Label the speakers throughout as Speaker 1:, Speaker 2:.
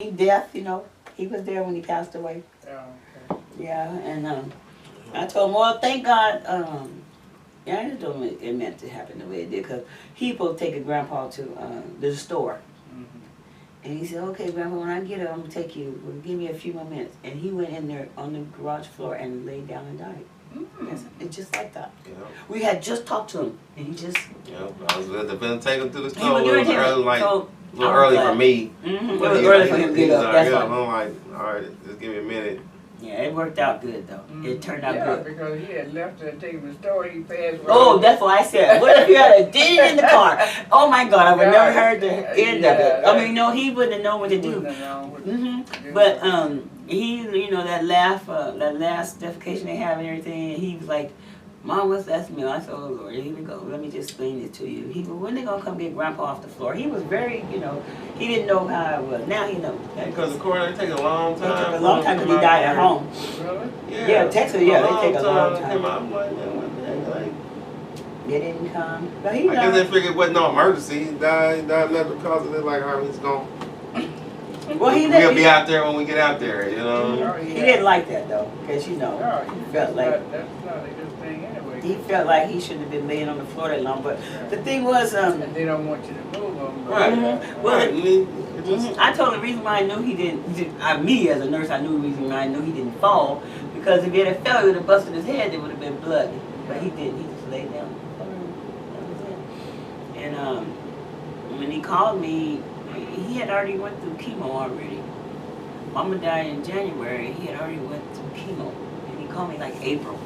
Speaker 1: He deaf, you know. He was there when he passed away.
Speaker 2: Oh, okay.
Speaker 1: Yeah, and I told him, well, thank God. Yeah, I just told him it meant to happen the way it did, because he supposed to take a grandpa to the store. And he said, okay, Grandpa, when I get up, I'm going to take you. Well, give me a few more minutes. And he went in there on the garage floor and laid down and died. It's just like that.
Speaker 3: Yeah.
Speaker 1: We had just talked to him, and he just...
Speaker 3: Yeah, I was going to take him to the
Speaker 1: He
Speaker 3: store.
Speaker 1: was
Speaker 3: It was
Speaker 1: irritated.
Speaker 3: early, like,
Speaker 1: So,
Speaker 3: a little early for me.
Speaker 1: It was early for him to get up. That's
Speaker 3: I'm
Speaker 1: why.
Speaker 3: like, all right, just give me a minute.
Speaker 1: Yeah, it worked out good, though. It turned out
Speaker 2: Yeah,
Speaker 1: good.
Speaker 2: because he had left and taken the store, he passed.
Speaker 1: Oh, that's what I said. What if you had did it in the car? Oh my God, I would never heard the end of it. I mean, no, he wouldn't have known what to do. But he, you know, that last defecation they have and everything, and he was like, Mom, what's that smell? I said, oh Lord, here we go. Let me just explain it to you. He said, when they gonna come get Grandpa off the floor? He was very, you know, he didn't know how it was. Now he knows.
Speaker 3: Because the court, it take a long time.
Speaker 1: It took a long time because he died at home.
Speaker 2: Really?
Speaker 1: Yeah, Texas, yeah, they take a long time.
Speaker 3: I'm like, man, what the heck? Like,
Speaker 1: They didn't come. But
Speaker 3: I guess they figured it wasn't no emergency. He died not because of it. Like, all right, he's gone.
Speaker 1: Well,
Speaker 3: We'll be out there when we get out there, you know.
Speaker 1: He didn't like that though, because you know, he felt like
Speaker 2: that's not a good thing anyway.
Speaker 1: he felt like he shouldn't have been laying on the floor that long. But the thing was,
Speaker 2: And they don't want you to move them.
Speaker 3: Right.
Speaker 1: Well,
Speaker 3: Right. It just,
Speaker 1: I told him the reason why I knew he didn't. Me as a nurse, I knew the reason why I knew he didn't fall, because if he had fell, he would have busted his head. There would have been blood. But he didn't. He just laid down. That was it. And when he called me, he had already went through chemo already. Mama died in January. He had already went through chemo, and he called me like April.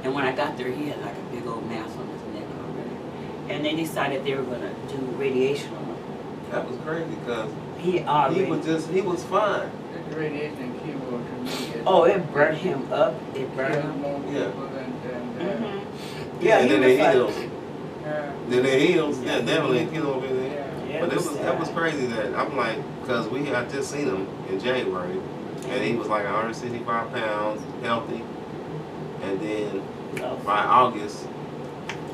Speaker 1: And when I got there, he had like a big old mass on his neck already. And they decided they were gonna do radiation on him.
Speaker 3: that was crazy because
Speaker 1: He
Speaker 3: was fine.
Speaker 2: It's radiation and chemo to me.
Speaker 1: Oh, it burned him up. It burned him.
Speaker 2: more
Speaker 3: Yeah.
Speaker 2: people than
Speaker 1: Yeah,
Speaker 3: and
Speaker 1: he
Speaker 3: then
Speaker 1: was
Speaker 3: it
Speaker 1: like,
Speaker 3: healed.
Speaker 2: yeah.
Speaker 3: Then it heals. Yeah, definitely it healed over there.
Speaker 1: yeah,
Speaker 3: But
Speaker 1: it was
Speaker 3: that was
Speaker 1: sad.
Speaker 3: crazy that I'm like, because I just seen him in January, and he was like 165 pounds, healthy, and then by August,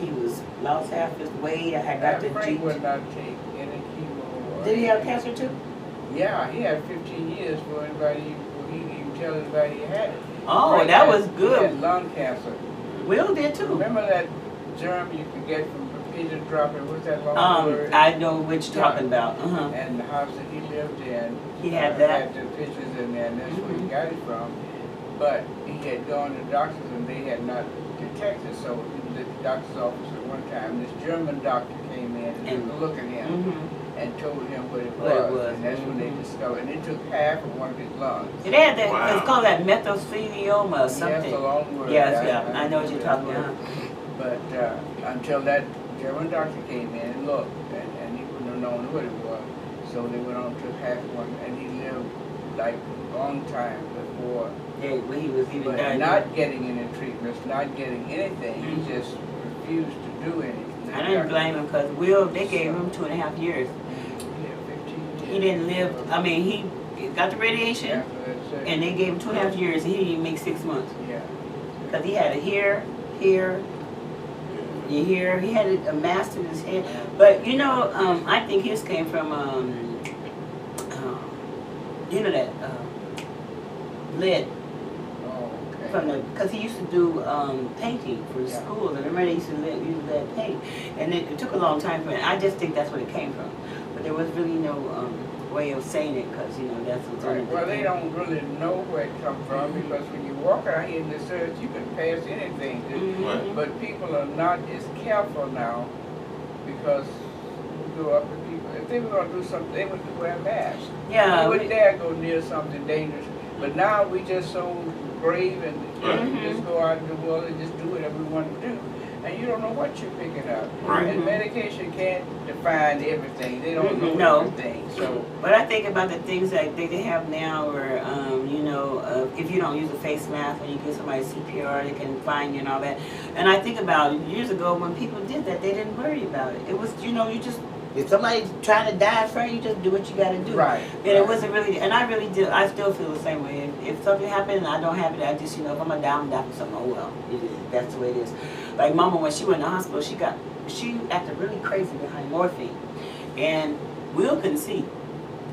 Speaker 1: He was lost half his weight. I had got the
Speaker 2: Frank
Speaker 1: G.
Speaker 2: would not take any chemo.
Speaker 1: Did he have cancer too?
Speaker 2: Yeah, he had 15 years for anybody, he didn't even tell anybody he had it.
Speaker 1: Oh,
Speaker 2: Frank
Speaker 1: that
Speaker 2: had-
Speaker 1: was
Speaker 2: He had
Speaker 1: good.
Speaker 2: lung cancer.
Speaker 1: Will did too.
Speaker 2: Remember that germ you could get from repeated dropping, what's that long word?
Speaker 1: I know what you're talking about.
Speaker 2: And the house that he lived in.
Speaker 1: He had that.
Speaker 2: Had the pictures in there, and that's where he got it from. But he had gone to doctors and they had not detected, so he was at the doctor's office at one time. This German doctor came in and took a look at him and told him what it was. And that's when they discovered, and it took half of one of his lungs.
Speaker 1: It had that.
Speaker 3: Wow.
Speaker 1: It's called that mesothelioma or something.
Speaker 2: Yes, a long word.
Speaker 1: Yes, yeah. I know what you're talking about.
Speaker 2: But until that German doctor came in and looked, and he wouldn't have known what it was. So they went on to half one, and he lived like a long time before.
Speaker 1: Yeah, when he was even
Speaker 2: But
Speaker 1: dying.
Speaker 2: not getting any treatments, not getting anything, he just refused to do anything.
Speaker 1: I didn't blame him because Will, they gave him 2.5 years.
Speaker 2: Yeah, 15 years.
Speaker 1: He didn't live. I mean, he got the radiation, and they gave him 2.5 years, and he didn't even make 6 months.
Speaker 2: Yeah.
Speaker 1: Because he had it here, you hear, he had a mass in his head. But you know, I think his came from, you know that lead
Speaker 2: Oh, okay.
Speaker 1: from the, because he used to do painting for
Speaker 2: Yeah.
Speaker 1: schools, and remember they used to use lead paint, and it took a long time for it. I just think that's what it came from, but there was really no way of saying it, because you know that's what's on
Speaker 2: Right.
Speaker 1: it.
Speaker 2: Well, they don't really know where it come from, because when you walk out here in this earth, you can pass anything.
Speaker 1: Mhm.
Speaker 2: But people are not as careful now, because we go up to people. If they were going to do something, they would wear masks.
Speaker 1: Yeah,
Speaker 2: They wouldn't dare go near something dangerous. But now we just so brave, and we just go out in the world and just do whatever we want to do. And you don't know what you're picking up.
Speaker 3: Right.
Speaker 2: And medication can't define everything. They don't know
Speaker 1: No.
Speaker 2: everything. So
Speaker 1: But I think about the things that they have now where, you know, if you don't use a face mask when you give somebody CPR, they can fine you and all that. And I think about years ago when people did that, they didn't worry about it. It was, you know, you just, if somebody's trying to die in front of you, just do what you got to do.
Speaker 2: right.
Speaker 1: And it wasn't really, and I really do, I still feel the same way. If something happened and I don't have it, I just, you know, if I'm going to die, I'm going to die for something. Oh well, it is. That's the way it is. Like Mama, when she went to the hospital, she acted really crazy behind morphine. And Will couldn't see.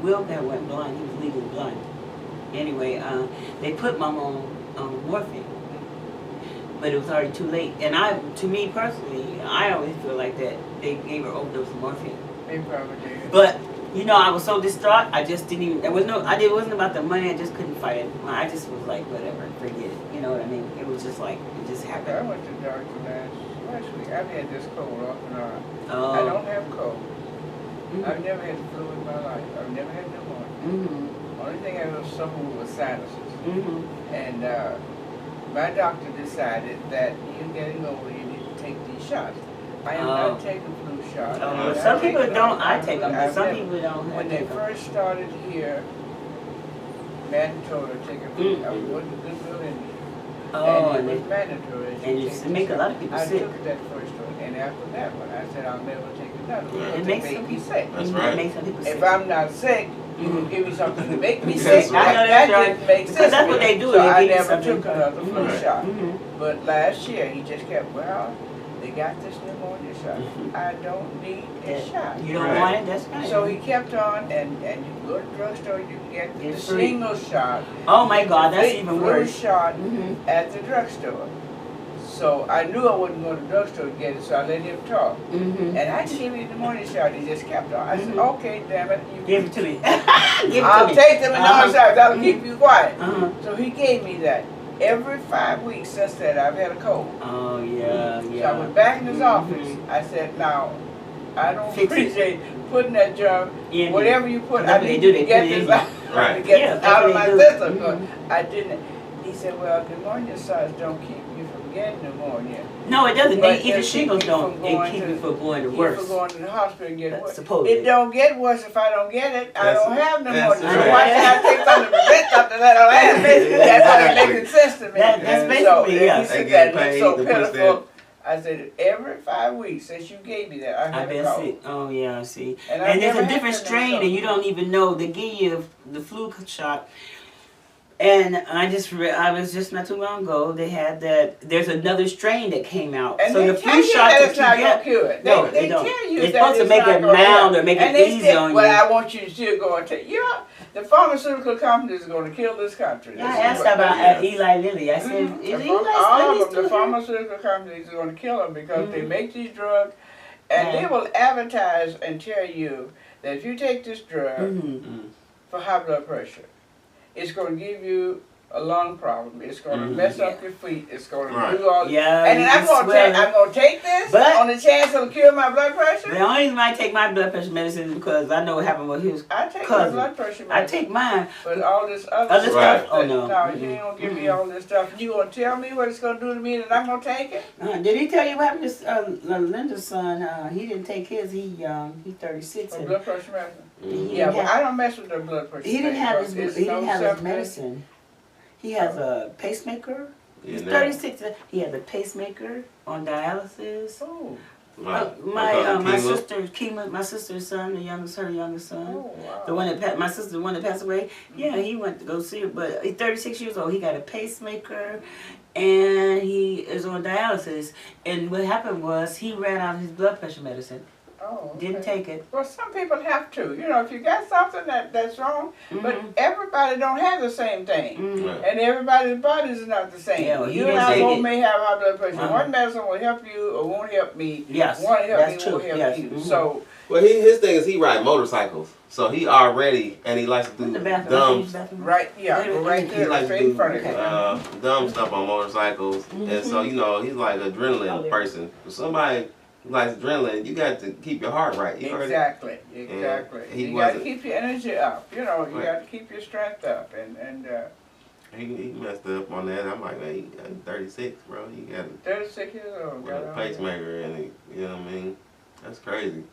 Speaker 1: Will had went blind. He was legally blind. Anyway, they put Mom on morphine, but it was already too late. And to me personally, I always feel like that they gave her overdose of morphine.
Speaker 2: They probably did.
Speaker 1: But you know, I was so distraught. I just didn't even. It wasn't about the money. I just couldn't fight it. I just was like, whatever, forget it. You know what I mean? It was just like it just
Speaker 2: I
Speaker 1: happened.
Speaker 2: went to the doctor last week. I've had this cold off and on.
Speaker 1: Oh.
Speaker 2: I don't have cold.
Speaker 1: Mhm.
Speaker 2: I've never had the flu in my life. I've never had pneumonia.
Speaker 1: Mhm.
Speaker 2: Only thing I was suffering was sinuses.
Speaker 1: Mhm.
Speaker 2: And my doctor decided that you're getting older, you need to take these shots. I am not taking flu shots.
Speaker 1: Oh, some people don't. I take them, but some people don't.
Speaker 2: When they first started here, mandatory to take a flu. I wasn't a good flu in.
Speaker 1: Oh,
Speaker 2: and it was mandatory.
Speaker 1: And it make a lot of people
Speaker 2: I
Speaker 1: sick.
Speaker 2: took that first one, and after that one, I said I'll never take another one.
Speaker 1: It
Speaker 2: It
Speaker 1: makes
Speaker 2: makes
Speaker 1: some
Speaker 2: me
Speaker 1: people
Speaker 2: sick.
Speaker 3: That's
Speaker 1: It
Speaker 3: right.
Speaker 1: makes some people sick.
Speaker 2: If I'm not sick, you can give me something to make me
Speaker 3: That's
Speaker 2: sick.
Speaker 3: right.
Speaker 1: I know
Speaker 2: That
Speaker 1: that's right.
Speaker 2: didn't make
Speaker 1: Because
Speaker 2: sense.
Speaker 1: that's
Speaker 2: to
Speaker 1: what
Speaker 2: me.
Speaker 1: they do.
Speaker 2: So
Speaker 1: They
Speaker 2: I
Speaker 1: give you
Speaker 2: never
Speaker 1: something.
Speaker 2: took another flu
Speaker 3: Right.
Speaker 2: shot.
Speaker 1: Mhm.
Speaker 2: But last year, he just kept, well, they got this pneumonia shot. I don't need a shot.
Speaker 1: You don't
Speaker 3: Right.
Speaker 1: want it? That's fine.
Speaker 2: So he kept on, and you can go to the drugstore, you can get the
Speaker 1: It's free.
Speaker 2: single shot.
Speaker 1: Oh my God, that's
Speaker 2: the
Speaker 1: even
Speaker 2: flu
Speaker 1: worse.
Speaker 2: shot
Speaker 1: Mhm.
Speaker 2: at the drugstore. So I knew I wouldn't go to the drugstore to get it, so I let him talk.
Speaker 1: Mhm.
Speaker 2: And I didn't give him the pneumonia shot, he just kept on. I said,
Speaker 1: Mhm.
Speaker 2: okay, damn it. You
Speaker 1: Give it to me. Give it
Speaker 2: I'll
Speaker 1: to me.
Speaker 2: take the pneumonia shot, that'll keep you quiet.
Speaker 1: Uh-huh.
Speaker 2: So he gave me that. Every 5 weeks since that, I've had a cold.
Speaker 1: Oh yeah,
Speaker 2: So I
Speaker 1: yeah.
Speaker 2: went back in his
Speaker 1: Mhm.
Speaker 2: office. I said, now, I don't
Speaker 1: Fix it.
Speaker 2: appreciate putting that germ,
Speaker 1: In
Speaker 2: whatever you put,
Speaker 1: That's
Speaker 2: I
Speaker 1: what they
Speaker 2: need
Speaker 1: do,
Speaker 2: to
Speaker 1: they
Speaker 2: get
Speaker 1: put it
Speaker 2: this
Speaker 1: in.
Speaker 2: out,
Speaker 3: Right.
Speaker 2: to get
Speaker 1: Yeah,
Speaker 2: this
Speaker 1: that's
Speaker 2: out of
Speaker 1: what
Speaker 2: my
Speaker 1: they do.
Speaker 2: system.
Speaker 1: Mhm.
Speaker 2: I didn't. He said, well, pneumonia shots don't keep you from getting pneumonia.
Speaker 1: No, it doesn't.
Speaker 2: But
Speaker 1: Even
Speaker 2: it
Speaker 1: shingles
Speaker 2: keep you
Speaker 1: don't.
Speaker 2: from
Speaker 1: They
Speaker 2: going
Speaker 1: keep
Speaker 2: to-
Speaker 1: you from going to
Speaker 2: Keep
Speaker 1: worse.
Speaker 2: from going to the hospital and getting
Speaker 1: That's
Speaker 2: worse.
Speaker 1: supposedly.
Speaker 2: It don't get worse if I don't get it. I don't have pneumonia.
Speaker 3: that's
Speaker 2: So
Speaker 3: right.
Speaker 2: why should I take something to prevent something that I don't have? That's how it
Speaker 3: Exactly.
Speaker 2: makes sense to me.
Speaker 1: That's
Speaker 2: So,
Speaker 1: basically,
Speaker 2: and
Speaker 1: yeah.
Speaker 2: he
Speaker 3: They
Speaker 2: said
Speaker 3: get
Speaker 2: that
Speaker 3: paid
Speaker 2: it's so
Speaker 3: to push
Speaker 2: pitiful. I said, every 5 weeks since you gave me that, I
Speaker 1: I've
Speaker 2: had a
Speaker 1: been
Speaker 2: cold.
Speaker 1: sick. Oh yeah, I see.
Speaker 2: And
Speaker 1: And there's
Speaker 2: never
Speaker 1: a
Speaker 2: had
Speaker 1: different
Speaker 2: that
Speaker 1: strain,
Speaker 2: before.
Speaker 1: and you don't even know. They give you the flu shot. And I was just not too long ago. They had that. There's another strain that came out.
Speaker 2: And
Speaker 1: so
Speaker 2: they
Speaker 1: the
Speaker 2: tell
Speaker 1: flu
Speaker 2: you
Speaker 1: shot
Speaker 2: that
Speaker 1: that
Speaker 2: it's
Speaker 1: you
Speaker 2: not
Speaker 1: get.
Speaker 2: gonna cure it.
Speaker 1: No,
Speaker 2: They
Speaker 1: don't.
Speaker 2: tell you
Speaker 1: They're
Speaker 2: that
Speaker 1: supposed to
Speaker 2: it's
Speaker 1: make
Speaker 2: not
Speaker 1: it
Speaker 2: gonna
Speaker 1: mild
Speaker 2: help.
Speaker 1: or make
Speaker 2: and
Speaker 1: it
Speaker 2: they
Speaker 1: easy
Speaker 2: still,
Speaker 1: on
Speaker 2: well,
Speaker 1: you.
Speaker 2: I want you to still go and take. Yeah, the pharmaceutical companies are going to kill this country.
Speaker 1: I
Speaker 2: This is
Speaker 1: asked
Speaker 2: what-
Speaker 1: about
Speaker 3: Yes.
Speaker 1: Eli Lilly. I said,
Speaker 2: Mhm.
Speaker 1: is
Speaker 2: The
Speaker 1: Eli
Speaker 2: pharma- all
Speaker 1: Lilly
Speaker 2: of them,
Speaker 1: still
Speaker 2: the
Speaker 1: here?
Speaker 2: pharmaceutical companies are going to kill them because they
Speaker 1: Mhm.
Speaker 2: make these drugs, and
Speaker 1: Yeah.
Speaker 2: they will advertise and tell you that if you take this drug
Speaker 1: Mm-hmm.
Speaker 2: for high blood pressure, it's going to give you a lung problem. It's going to
Speaker 3: Mhm.
Speaker 2: mess up your feet. It's going to
Speaker 3: Right.
Speaker 2: do all.
Speaker 1: Yeah,
Speaker 2: And then
Speaker 1: you
Speaker 2: I'm going to take this
Speaker 1: But-
Speaker 2: on the chance it'll cure my blood pressure.
Speaker 1: The only reason I take my blood pressure medicine is because I know what happened with his.
Speaker 2: I take
Speaker 1: cousin.
Speaker 2: my blood pressure
Speaker 1: I
Speaker 2: medicine.
Speaker 1: take mine.
Speaker 2: But all this other
Speaker 1: Other
Speaker 2: stuff,
Speaker 3: stuff?
Speaker 1: Oh,
Speaker 2: that-
Speaker 1: no.
Speaker 2: you
Speaker 1: Mm-mm.
Speaker 2: ain't gonna give me
Speaker 1: Mm-mm.
Speaker 2: all this stuff. You gonna tell me what it's gonna do to me that I'm gonna take it?
Speaker 1: Did he tell you what happened to Linda's son? He didn't take his. He's 36.
Speaker 2: For
Speaker 1: And
Speaker 2: blood pressure medicine?
Speaker 3: Mhm.
Speaker 2: Yeah,
Speaker 1: didn't
Speaker 2: well,
Speaker 1: have-
Speaker 2: I don't mess with their blood pressure.
Speaker 1: he didn't
Speaker 2: thing,
Speaker 1: have
Speaker 2: because
Speaker 1: his.
Speaker 2: it's
Speaker 1: He didn't
Speaker 2: no
Speaker 1: have his
Speaker 2: something-
Speaker 1: medicine. He has a pacemaker. He's
Speaker 3: Yeah,
Speaker 1: 36. He has a pacemaker on dialysis.
Speaker 2: Oh,
Speaker 3: My
Speaker 1: My
Speaker 3: chemo.
Speaker 1: sister, Kima, my sister's son, her youngest son.
Speaker 2: oh, wow.
Speaker 1: The one that my sister, the one that passed away. Yeah, he went to go see her, but he's 36 years old. He got a pacemaker, and he is on dialysis. And what happened was he ran out of his blood pressure medicine.
Speaker 2: Oh, okay.
Speaker 1: Didn't take it.
Speaker 2: Well, some people have to. You know, if you got something that's wrong, but
Speaker 1: Mhm.
Speaker 2: everybody don't have the same thing.
Speaker 1: Mhm.
Speaker 3: Right.
Speaker 2: And everybody's bodies is not the same.
Speaker 1: Yeah, well, he
Speaker 2: you and
Speaker 1: didn't
Speaker 2: I
Speaker 1: take
Speaker 2: both
Speaker 1: it.
Speaker 2: may have high blood pressure.
Speaker 1: Uh-huh.
Speaker 2: One medicine will help you or won't help me.
Speaker 1: Yes,
Speaker 2: One help
Speaker 1: that's
Speaker 2: me, won't
Speaker 1: true.
Speaker 2: help
Speaker 1: Yes.
Speaker 2: you.
Speaker 1: Mhm.
Speaker 2: So,
Speaker 3: Well, his thing is he ride motorcycles, so he already and he likes to
Speaker 1: In the
Speaker 3: do
Speaker 1: bathroom.
Speaker 3: dumb,
Speaker 2: right, yeah, go right
Speaker 3: he
Speaker 2: there,
Speaker 3: likes to
Speaker 2: straight in
Speaker 3: do
Speaker 2: front of you.
Speaker 3: dumb stuff on motorcycles, and so you know he's like an adrenaline person. If somebody likes adrenaline, you got to keep your heart right. You already-
Speaker 2: Exactly.
Speaker 3: he
Speaker 2: You got to
Speaker 3: wasn't-
Speaker 2: keep your energy up. You know, you
Speaker 3: Right.
Speaker 2: got to keep your strength up, and
Speaker 3: He messed up on that. I'm like, man, he 36, bro. He got
Speaker 2: 36 years old.
Speaker 3: a
Speaker 2: got on
Speaker 3: pacemaker, and you know what I mean? That's crazy.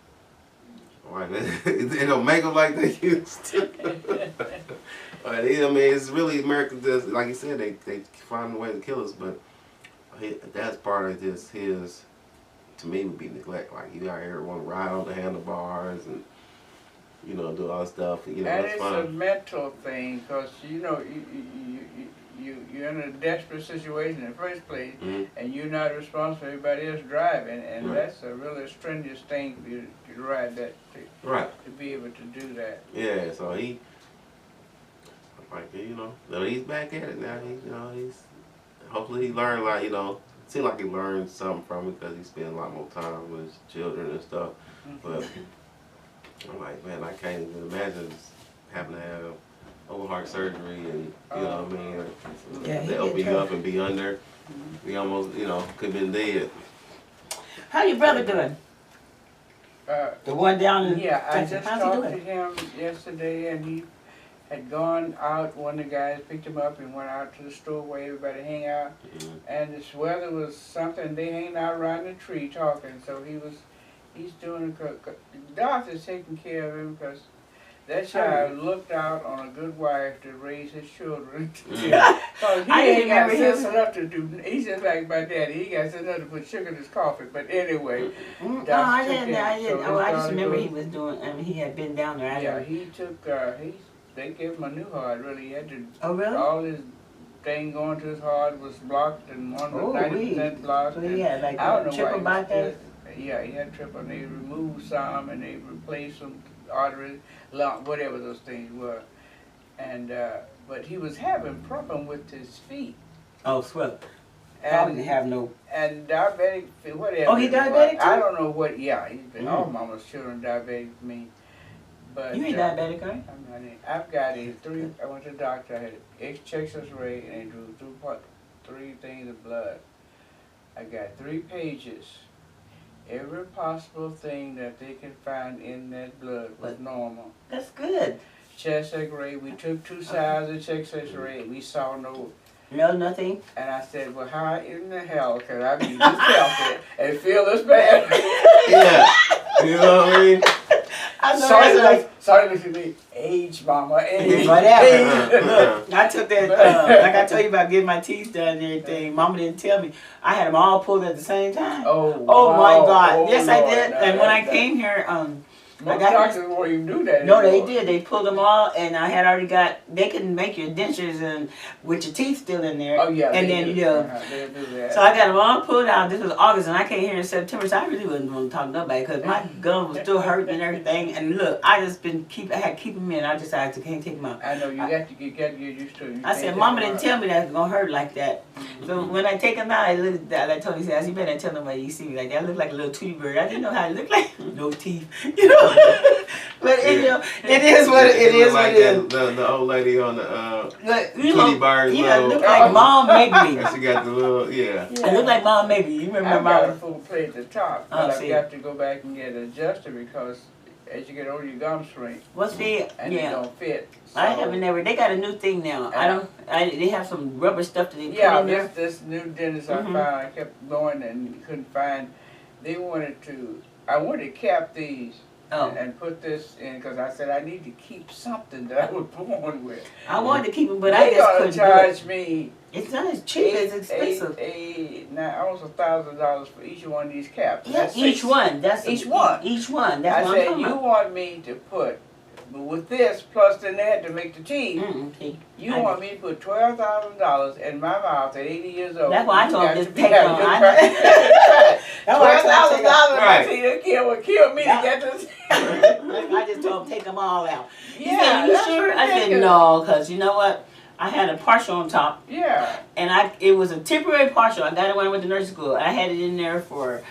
Speaker 3: Like, they don't make them like they used to. But I mean, it's really America. Does, like you said, they find a way to kill us. But that's part of just his. To me, would be neglect. Like you out here want to ride on the handlebars and do all that stuff. You know,
Speaker 2: And
Speaker 3: that's
Speaker 2: it's a
Speaker 3: fine.
Speaker 2: mental thing, because you know you you're in a desperate situation in the first place, and you're not responsible for everybody else driving, and that's a really strenuous thing for you to ride that, to be able to do that.
Speaker 3: Yeah, so he, like, you know, he's back at it now. He, you know, hopefully he learned, like, you know, seemed like he learned something from it because he spent a lot more time with his children and stuff. But I'm like, man, I can't even imagine having to have open heart surgery and, you know what I mean?
Speaker 1: Yeah,
Speaker 3: they open you up and be under. We almost, you know, could have been dead.
Speaker 1: How your brother doing? The one down in
Speaker 2: Yeah, I
Speaker 1: Texas.
Speaker 2: just
Speaker 1: How's he
Speaker 2: talked to
Speaker 1: doing?
Speaker 2: him yesterday, and he had gone out. One of the guys picked him up and went out to the store where everybody hang out. And this weather was something. They hanging out around the tree talking. So he's doing the doctor's taking care of him because that child looked out on a good wife to raise his children. Cause he ain't got sense enough to do. He's just like my daddy. He got sense enough to put sugar in his coffee. But anyway,
Speaker 1: no, I didn't. Oh, I just remember he was doing. I mean, he had been down there.
Speaker 2: Yeah, he took. They gave him a new heart. Really, he had to.
Speaker 1: Oh, really?
Speaker 2: All his thing going to his heart was blocked, and one was 90% blocked.
Speaker 1: So he had like
Speaker 2: I don't know
Speaker 1: triple
Speaker 2: why
Speaker 1: bypass.
Speaker 2: Yeah, he had triple, and they removed some, and they replaced some arteries, lung, whatever those things were. And but he was having problem with his feet.
Speaker 1: Oh, swell. Probably didn't have no.
Speaker 2: And diabetic, whatever.
Speaker 1: Oh, he diabetic too?
Speaker 2: I don't know what. Yeah, he's been all mama's children diabetic to me. But
Speaker 1: You ain't diabetic, right?
Speaker 2: I'm not. I've got I went to the doctor. I had chest X-ray, and they drew 3 things of blood. I got 3 pages. Every possible thing that they could find in that blood was normal.
Speaker 1: That's good.
Speaker 2: Chest X-ray. We took 2 sides of chest X-ray. We saw no.
Speaker 1: No, nothing.
Speaker 2: And I said, well, how in the hell can I be this healthy and feel this bad?
Speaker 3: Yeah. You know what I mean?
Speaker 2: Sorry to me. Age, mama. Age.
Speaker 1: Whatever. Look, I took that, like I told you about getting my teeth done and everything. Mama didn't tell me. I had them all pulled at the same time.
Speaker 2: Oh,
Speaker 1: my God.
Speaker 2: Oh,
Speaker 1: yes,
Speaker 2: Lord,
Speaker 1: I did.
Speaker 2: no,
Speaker 1: And when I came here,
Speaker 2: most doctors won't even do that
Speaker 1: No,
Speaker 2: anymore.
Speaker 1: they did. They pulled them all, and I had already got. They couldn't make your dentures and with your teeth still in there.
Speaker 2: Oh yeah.
Speaker 1: And then
Speaker 2: do. They'll do that.
Speaker 1: So I got them all pulled out. This was August, and I came here in September. So I really wasn't going to talk to nobody because my gum was still hurting and everything. And look, I just been I had to keep them in. I can't take them out.
Speaker 2: I know you got to get used to it.
Speaker 1: I said, Mama didn't tell me that it's gonna hurt like that. So when I take them out, I look at I told her, you better tell nobody you see me like that. I look like a little Tweety bird. I didn't know how I look like. No teeth, you know. But you know, it is what it is.
Speaker 3: Like
Speaker 1: what it is.
Speaker 3: the old lady on the
Speaker 1: Tweety
Speaker 3: bird.
Speaker 1: Yeah, look like Mom Maybe.
Speaker 3: She got the little
Speaker 1: I look like Mom Maybe. You remember
Speaker 2: I've got a
Speaker 1: Mom?
Speaker 2: full plate at the top, but I've got to go back and get it adjusted because as you get older, your gums shrink.
Speaker 1: What's the
Speaker 2: and they don't fit. So,
Speaker 1: I haven't never. They got a new thing now. They have some rubber stuff that they put in there.
Speaker 2: this new dentist I found, I kept going and couldn't find. They wanted to. I wanted to cap these. And put this in because I said I need to keep something that I was born with.
Speaker 1: I wanted to keep them, but I just couldn't
Speaker 2: charge me.
Speaker 1: It's not as cheap. It's expensive.
Speaker 2: Almost $1,000 for each one of these caps.
Speaker 1: Yeah, each one. That's
Speaker 2: each one.
Speaker 1: Each one. That's
Speaker 2: I
Speaker 1: what I'm
Speaker 2: said
Speaker 1: talking
Speaker 2: you
Speaker 1: about.
Speaker 2: want me to put, but with this plus the net to make the teeth. You want me to put $12,000 in my mouth at 80 years old.
Speaker 1: That's why I told him to take
Speaker 2: them. $12,000
Speaker 1: right.
Speaker 2: would kill me to get this.
Speaker 1: I just told him take them all out. He said,
Speaker 2: Yeah,
Speaker 1: you sure? I said, no, because you know what? I had a partial on top.
Speaker 2: Yeah.
Speaker 1: And it was a temporary partial. I got it when I went to nursing school. I had it in there for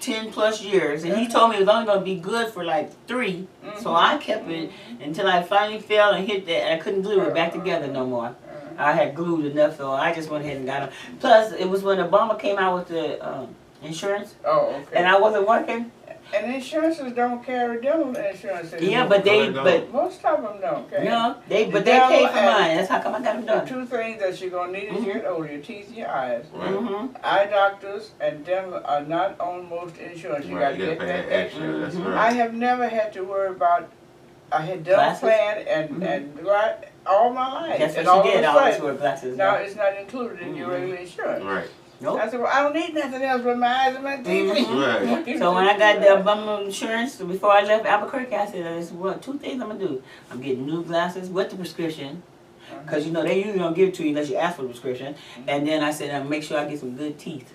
Speaker 1: 10 plus years. And he told me it was only going to be good for like 3. So I kept it until I finally fell and hit that. And I couldn't glue it back together no more. I had glued enough, so I just went ahead and got them. Plus, it was when Obama came out with the insurance.
Speaker 2: Oh, okay.
Speaker 1: And I wasn't working.
Speaker 2: And insurances don't carry dental insurance anymore.
Speaker 1: Yeah, but
Speaker 2: most of them don't. Okay?
Speaker 1: No, they paid for mine. That's how come I got them done.
Speaker 2: The 2 things that you're gonna need as you get older: your teeth and your eyes.
Speaker 3: Right.
Speaker 2: Eye doctors and dental are not on most insurance. You gotta get that extra.
Speaker 3: That's right.
Speaker 2: I have never had to worry about. I had dental plan and all my life.
Speaker 1: That's
Speaker 2: and
Speaker 1: what
Speaker 2: all
Speaker 1: she did. I always wear glasses.
Speaker 2: Now it's not included in your regular insurance.
Speaker 3: Right.
Speaker 1: Nope.
Speaker 2: I said, well, I don't need nothing else but my eyes and my teeth.
Speaker 3: Right.
Speaker 1: So when I got the Obama insurance, before I left Albuquerque, I said, there's 2 things I'm going to do. I'm getting new glasses with the prescription, because you know they usually don't give it to you unless you ask for the prescription. And then I said, make sure I get some good teeth.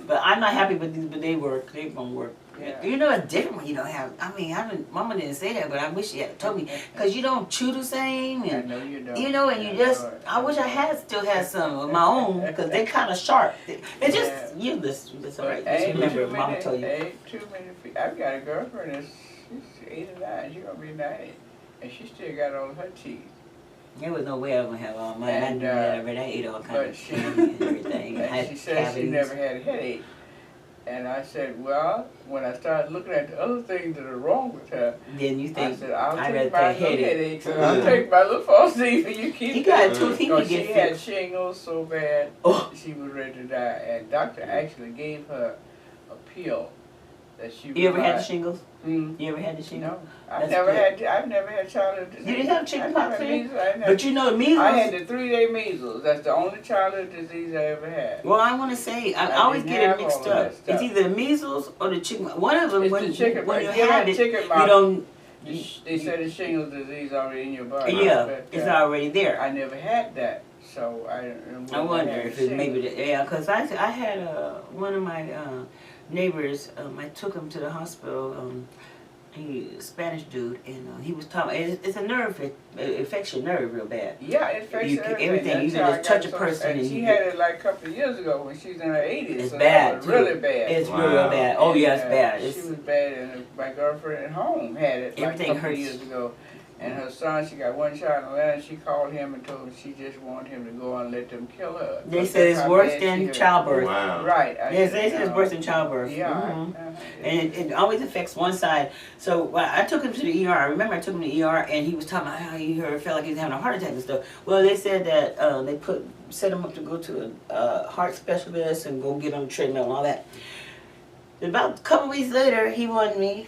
Speaker 1: But I'm not happy with these, but they work. They're gonna work.
Speaker 2: Yeah.
Speaker 1: You know, it's different when you don't have. I mean, Mama didn't say that, but I wish she had told me because you don't chew the same. And,
Speaker 2: I know you don't.
Speaker 1: you know, and you just. I wish I still had some of my own because they're kind of sharp. It's just useless. It's all right. Just remember, Mama told you.
Speaker 2: Ain't too many. I've got a girlfriend that's she's 89. She's gonna be 90, and she still got all her teeth.
Speaker 1: There was no way I was gonna have all mine. I knew that already. I ate all kinds of
Speaker 2: But
Speaker 1: and everything.
Speaker 2: and she said she never had a headache. And I said, well, when I started looking at the other things that are wrong with her,
Speaker 1: Then you
Speaker 2: I
Speaker 1: think
Speaker 2: said, I'll
Speaker 1: I'd
Speaker 2: take
Speaker 1: rather
Speaker 2: my
Speaker 1: take
Speaker 2: little
Speaker 1: headache.
Speaker 2: headaches and I'll take my little false teeth and you keep
Speaker 1: he got
Speaker 2: it.
Speaker 1: two teeth to
Speaker 2: Because she
Speaker 1: get
Speaker 2: had
Speaker 1: fixed.
Speaker 2: shingles so bad,
Speaker 1: Oh.
Speaker 2: she was ready to die. And doctor actually gave her a pill that she
Speaker 1: You ever had the
Speaker 2: relied-
Speaker 1: shingles?
Speaker 2: Mm.
Speaker 1: You ever had the shingles?
Speaker 2: No, I've
Speaker 1: That's
Speaker 2: never
Speaker 1: good.
Speaker 2: had. I've never had childhood disease.
Speaker 1: You didn't have chicken pox,
Speaker 2: I
Speaker 1: man?
Speaker 2: measles. I never,
Speaker 1: But you know, measles.
Speaker 2: I had the 3-day measles. That's the only childhood disease I ever had.
Speaker 1: Well, I want to say, I always
Speaker 2: didn't
Speaker 1: get it
Speaker 2: have
Speaker 1: mixed
Speaker 2: all of
Speaker 1: up.
Speaker 2: that stuff.
Speaker 1: It's either the measles or the chicken. One of them,
Speaker 2: It's
Speaker 1: when
Speaker 2: the chicken.
Speaker 1: when you
Speaker 2: If you
Speaker 1: have
Speaker 2: had
Speaker 1: it,
Speaker 2: chicken
Speaker 1: you
Speaker 2: pox,
Speaker 1: don't.
Speaker 2: they said the shingles disease already in your body.
Speaker 1: Yeah,
Speaker 2: But,
Speaker 1: it's already there.
Speaker 2: I never had that, so
Speaker 1: I wonder if it's maybe because I had one of my neighbors. I took him to the hospital. He Spanish dude, and he was talking. It's a nerve. It affects your nerve real bad.
Speaker 2: Yeah, it affects
Speaker 1: everything. You can just touch a person
Speaker 2: and
Speaker 1: and
Speaker 2: she
Speaker 1: you
Speaker 2: had it like a couple of years ago when she was in her 80s.
Speaker 1: It's
Speaker 2: so
Speaker 1: bad,
Speaker 2: that was
Speaker 1: too.
Speaker 2: really bad.
Speaker 1: It's
Speaker 3: Wow.
Speaker 1: real bad. Oh yeah, it's
Speaker 2: And,
Speaker 1: bad.
Speaker 2: She
Speaker 1: It's,
Speaker 2: was bad, and my girlfriend at home had it like
Speaker 1: Everything
Speaker 2: a couple of
Speaker 1: hurts.
Speaker 2: years ago. And her son, she got one child in Atlanta. She called him and told him she just wanted him to go and let them kill her.
Speaker 1: they
Speaker 2: That's
Speaker 1: said it's
Speaker 2: how
Speaker 1: worse
Speaker 2: bad she
Speaker 1: than
Speaker 2: hurt.
Speaker 1: childbirth.
Speaker 3: Wow.
Speaker 2: Right.
Speaker 1: Yes, they said it's worse than childbirth.
Speaker 2: Yeah.
Speaker 1: Mhm. And it always affects one side. So I took him to the ER. I remember I took him to the ER, and he was talking about how he felt like he was having a heart attack and stuff. Well, they said that they set him up to go to a heart specialist and go get him a treadmill and all that. About a couple weeks later, he wanted me